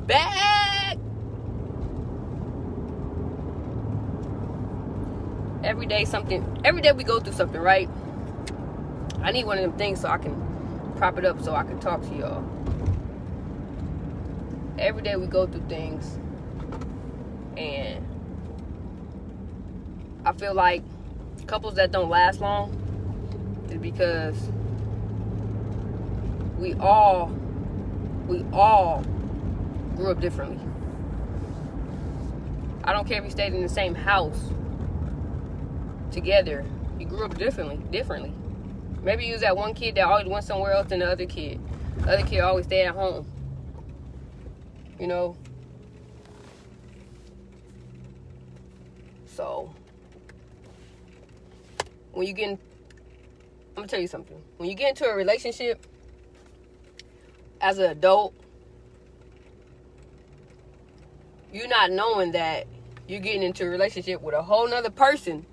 back. Every day we go through something, right? I need one of them things so I can prop it up so I can talk to y'all. Every day we go through things, and I feel like couples that don't last long is because we all grew up differently. I don't care if you stayed in the same house together. You grew up differently. Maybe you was that one kid that always went somewhere else than the other kid. The other kid always stayed at home. You know? So, when you get in, I'm going to tell you something. When you get into a relationship as an adult, you're not knowing that you're getting into a relationship with a whole nother person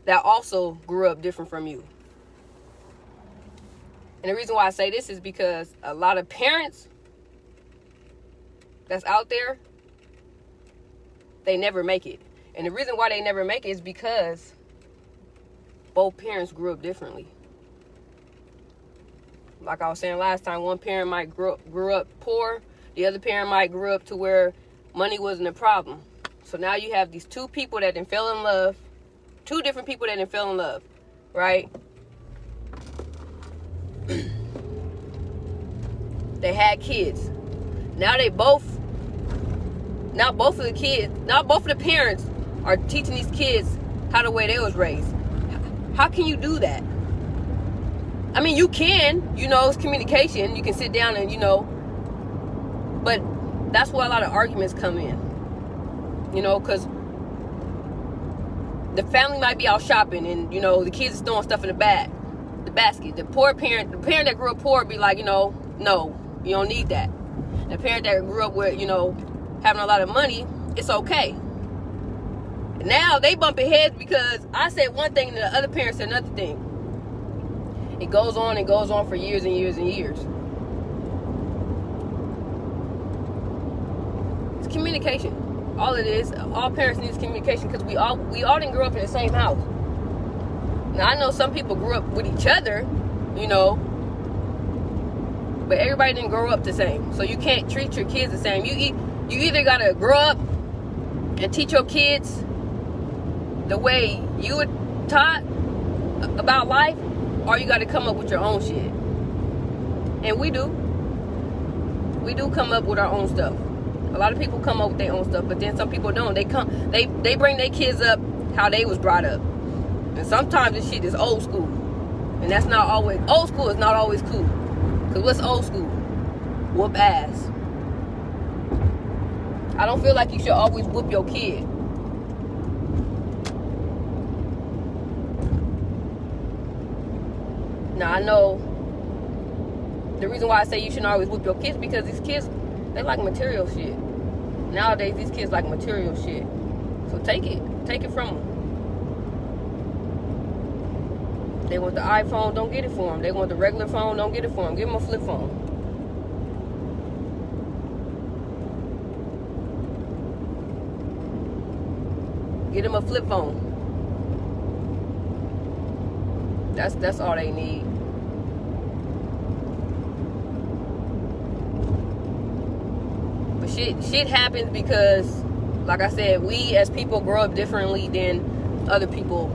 that also grew up different from you. And the reason why I say this is because a lot of parents that's out there, they never make it. And the reason why they never make it is because both parents grew up differently. Like I was saying last time, one parent might grew up poor. The other parent might grew up to where money wasn't a problem. So now you have these two people that done fell in love. Two different people that done fell in love, right? They had kids. Now both of the parents are teaching these kids how the way they was raised. How can you do that? I mean, you can, it's communication. You can sit down and, but that's where a lot of arguments come in, because the family might be out shopping and, the kids is throwing stuff in the basket. The parent that grew up poor be like, no, you don't need that. The parent that grew up with, having a lot of money, it's okay. Now they bumping heads because I said one thing and the other parent said another thing. It goes on for years and years and years. It's communication. All it is, all parents need is communication, because we all didn't grow up in the same house. Now I know some people grew up with each other, but everybody didn't grow up the same. So you can't treat your kids the same. You either gotta grow up and teach your kids the way you were taught about life, or you gotta come up with your own shit. And we do come up with our own stuff. A lot of people come up with their own stuff, but then some people don't. They bring their kids up how they was brought up. And sometimes this shit is old school. And that's not always, old school is not always cool. Because what's old school? Whoop ass. I don't feel like you should always whoop your kid. Now I know the reason why I say you shouldn't always whoop your kids, because these kids, they like material shit. Nowadays, these kids like material shit. So take it from them. They want the iPhone, don't get it for them. They want the regular phone, don't get it for them. Give them a flip phone. Get them a flip phone. That's all they need. But shit happens because, like I said, we as people grow up differently than other people.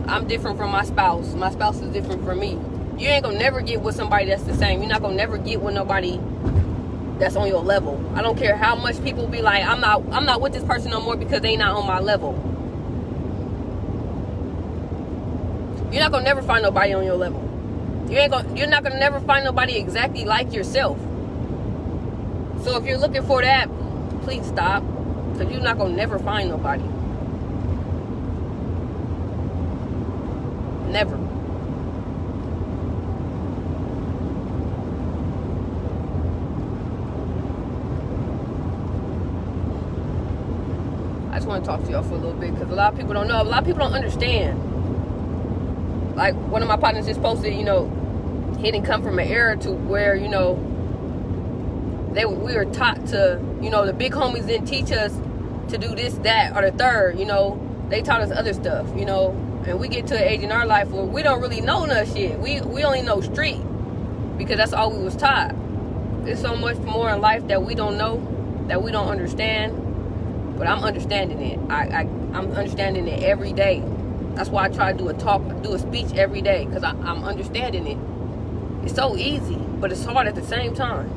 I'm different from my spouse. My spouse is different from me. You ain't gonna never get with somebody that's the same. You're not gonna never get with nobody that's on your level. I don't care how much people be like, I'm not with this person no more because they not on my level. You're not gonna never find nobody on your level. You're not gonna never find nobody exactly like yourself. So if you're looking for that, please stop, because you're not gonna never find nobody. Never. I just want to talk to y'all for a little bit, because a lot of people don't know. A lot of people don't understand. Like one of my partners just posted, he didn't come from an era to where, we were taught to, the big homies didn't teach us to do this, that, or the third. They taught us other stuff. And we get to an age in our life where we don't really know none shit. We only know street because that's all we was taught. There's so much more in life that we don't know, that we don't understand. But I'm understanding it. I'm understanding it every day. That's why I try to do a speech every day, because I'm understanding it. It's so easy, but it's hard at the same time.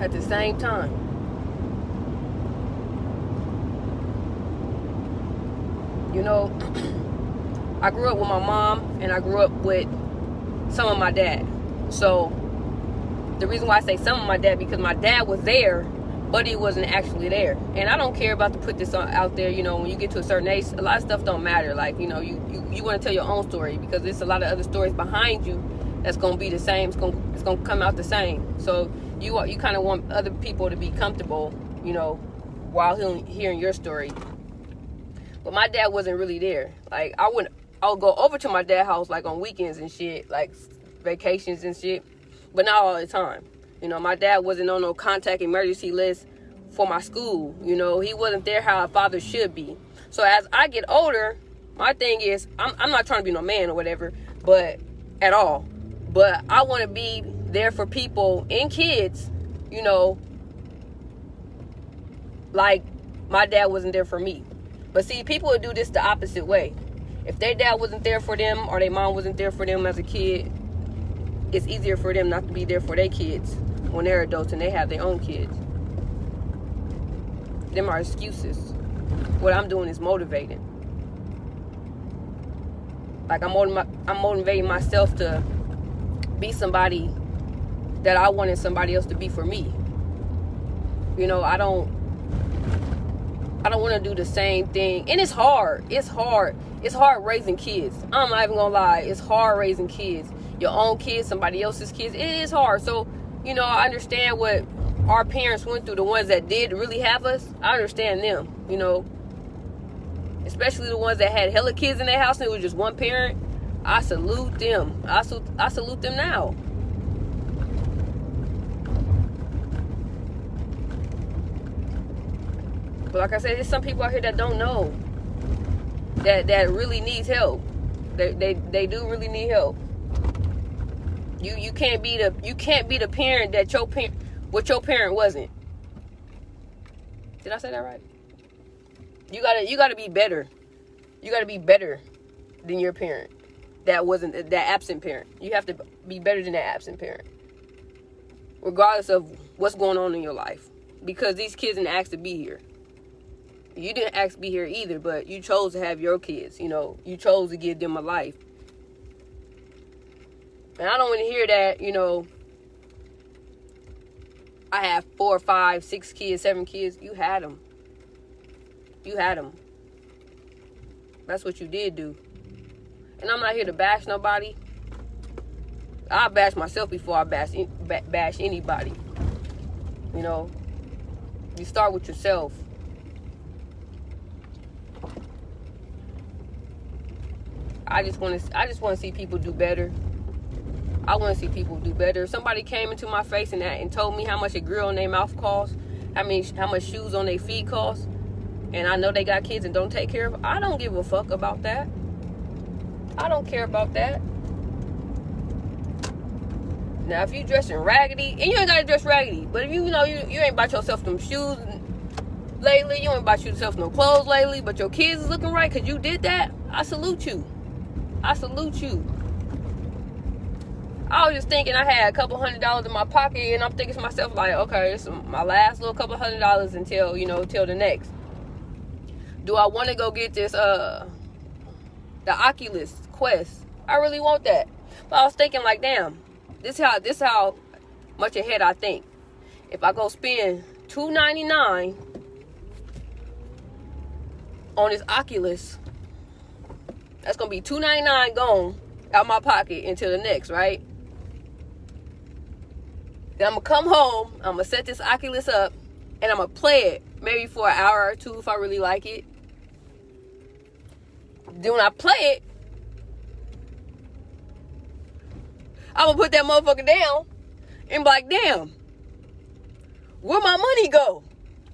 At the same time. I grew up with my mom, and I grew up with some of my dad. So the reason why I say some of my dad, because my dad was there, but he wasn't actually there. And I don't care about to put this out there. When you get to a certain age, a lot of stuff don't matter. Like, you want to tell your own story, because there's a lot of other stories behind you that's going to be the same. It's going to come out the same. So you kind of want other people to be comfortable, while hearing your story. But my dad wasn't really there. Like, I'll go over to my dad's house, like, on weekends and shit, like vacations and shit, but not all the time. My dad wasn't on no contact emergency list for my school. He wasn't there how a father should be. So as I get older, my thing is, I'm not trying to be no man or whatever, but at all. But I want to be there for people and kids, like my dad wasn't there for me. But see, people would do this the opposite way. If their dad wasn't there for them, or their mom wasn't there for them as a kid, it's easier for them not to be there for their kids when they're adults and they have their own kids. Them are excuses. What I'm doing is motivating. Like, I'm motivating myself to be somebody that I wanted somebody else to be for me. I don't want to do the same thing. And it's hard. It's hard raising kids. I'm not even gonna lie. It's hard raising kids. Your own kids, somebody else's kids. It is hard. So, I understand what our parents went through. The ones that did really have us, I understand them. Especially the ones that had hella kids in their house and it was just one parent. I salute them. I salute them now. But like I said, there's some people out here that don't know that really needs help. They do really need help. You can't be the parent that what your parent wasn't. Did I say that right? You gotta be better. You gotta be better than your parent that wasn't that absent parent. You have to be better than that absent parent, regardless of what's going on in your life. Because these kids didn't ask to be here. You didn't ask to be here either, but you chose to have your kids. You chose to give them a life. And I don't want to hear that, I have 4, 5, 6 kids, 7 kids. You had them. That's what you did do. And I'm not here to bash nobody. I bash myself before I bash anybody. You start with yourself. I just want to see people do better. I want to see people do better. If somebody came into my face and told me how much a grill in their mouth costs, how much shoes on their feet cost, and I know they got kids and don't take care of them, I don't give a fuck about that. I don't care about that. Now, if you dressing raggedy, and you ain't got to dress raggedy, but if you ain't bought yourself some shoes lately, you ain't bought yourself no clothes lately, but your kids is looking right because you did that, I salute you. I salute you. I was just thinking I had a couple $100 in my pocket, and I'm thinking to myself, like, okay, it's my last little couple $100 until the next. Do I want to go get this, the Oculus Quest? I really want that. But I was thinking, like, damn, this how much ahead I think. If I go spend $299 on this Oculus, that's going to be $299 gone out my pocket until the next, right? Then I'm going to come home, I'm going to set this Oculus up, and I'm going to play it maybe for an hour or two if I really like it. Then when I play it, I'm going to put that motherfucker down and be like, damn, Where my money go?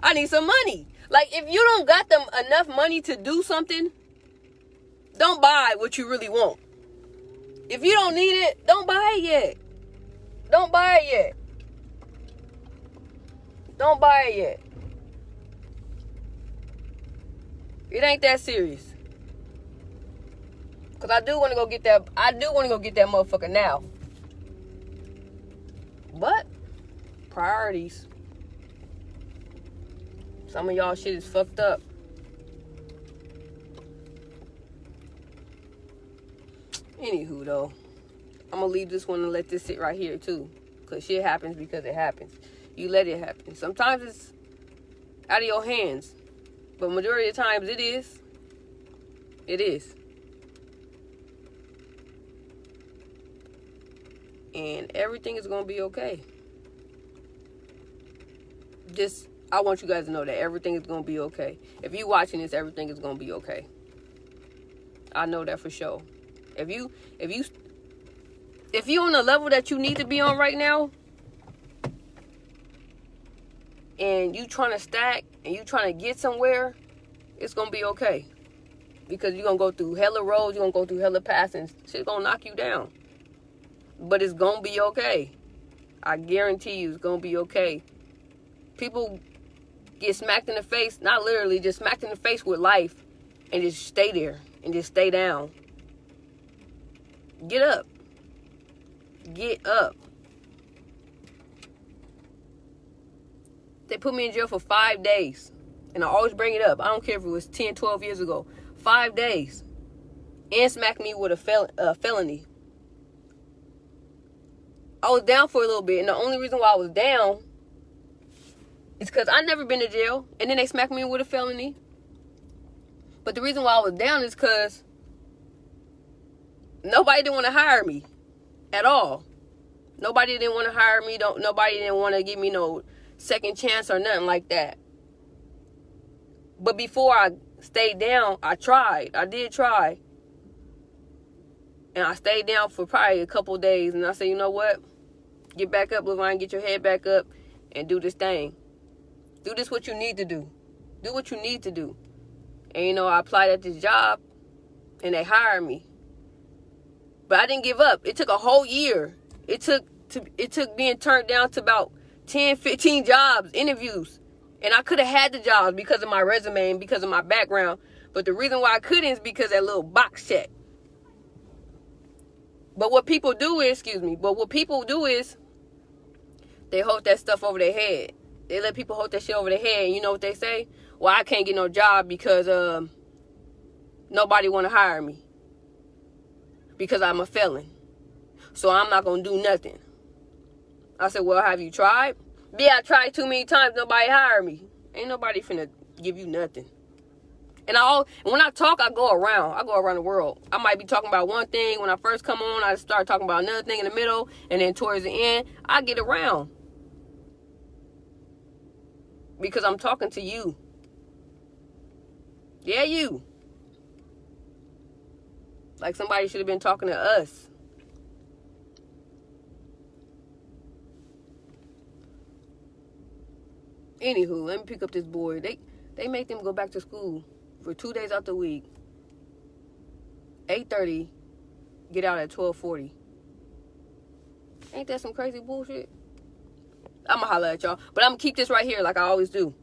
I need some money. Like, if you don't got them enough money to do something, don't buy what you really want. If you don't need it, don't buy it yet. Don't buy it yet. Don't buy it yet. It ain't that serious. Cause I do want to go get that. I do want to go get that motherfucker now. But priorities. Some of y'all shit is fucked up. Anywho, though, I'm gonna leave this one and let this sit right here too, cause shit happens because it happens. You let it happen. Sometimes it's out of your hands, but majority of the times it is. It is. And everything is gonna be okay. Just, I want you guys to know that everything is gonna be okay. If you watching this, everything is gonna be okay. I know that for sure. If you on the level that you need to be on right now, and you trying to stack and you trying to get somewhere, it's gonna be okay. Because you're gonna go through hella roads, you're gonna go through hella paths, and shit's gonna knock you down. But it's gonna be okay. I guarantee you, it's gonna be okay. People get smacked in the face, not literally, just smacked in the face with life, and just stay there and just stay down. Get up. Get up. They put me in jail for 5 days. And I always bring it up. I don't care if it was 10, 12 years ago. 5 days. And smacked me with a felony. I was down for a little bit. And the only reason why I was down is because I never been to jail. And then they smacked me with a felony. But the reason why I was down is because nobody didn't want to hire me at all. Nobody didn't want to hire me. Nobody didn't want to give me no second chance or nothing like that. But before I stayed down, I tried. I did try. And I stayed down for probably a couple days. And I said, you know what? Get back up, Levine. Get your head back up and do this thing. Do this what you need to do. Do what you need to do. And, you know, I applied at this job. And they hired me. But I didn't give up. It took a whole year. It took being turned down to about 10, 15 jobs, interviews. And I could have had the jobs because of my resume and because of my background. But the reason why I couldn't is because of that little box check. But what people do is, they hold that stuff over their head. They let people hold that shit over their head. And you know what they say? Well, I can't get no job because nobody want to hire me. Because I'm a felon. So I'm not going to do nothing. I said, well, have you tried? Yeah, I tried too many times. Nobody hired me. Ain't nobody finna give you nothing. And when I talk, I go around. I go around the world. I might be talking about one thing. When I first come on, I start talking about another thing in the middle. And then towards the end, I get around. Because I'm talking to you. Yeah, you. Like somebody should have been talking to us. Anywho, let me pick up this boy. They make them go back to school for 2 days out the week. 8:30, get out at 12:40. Ain't that some crazy bullshit? I'ma holler at y'all. But I'm gonna keep this right here like I always do.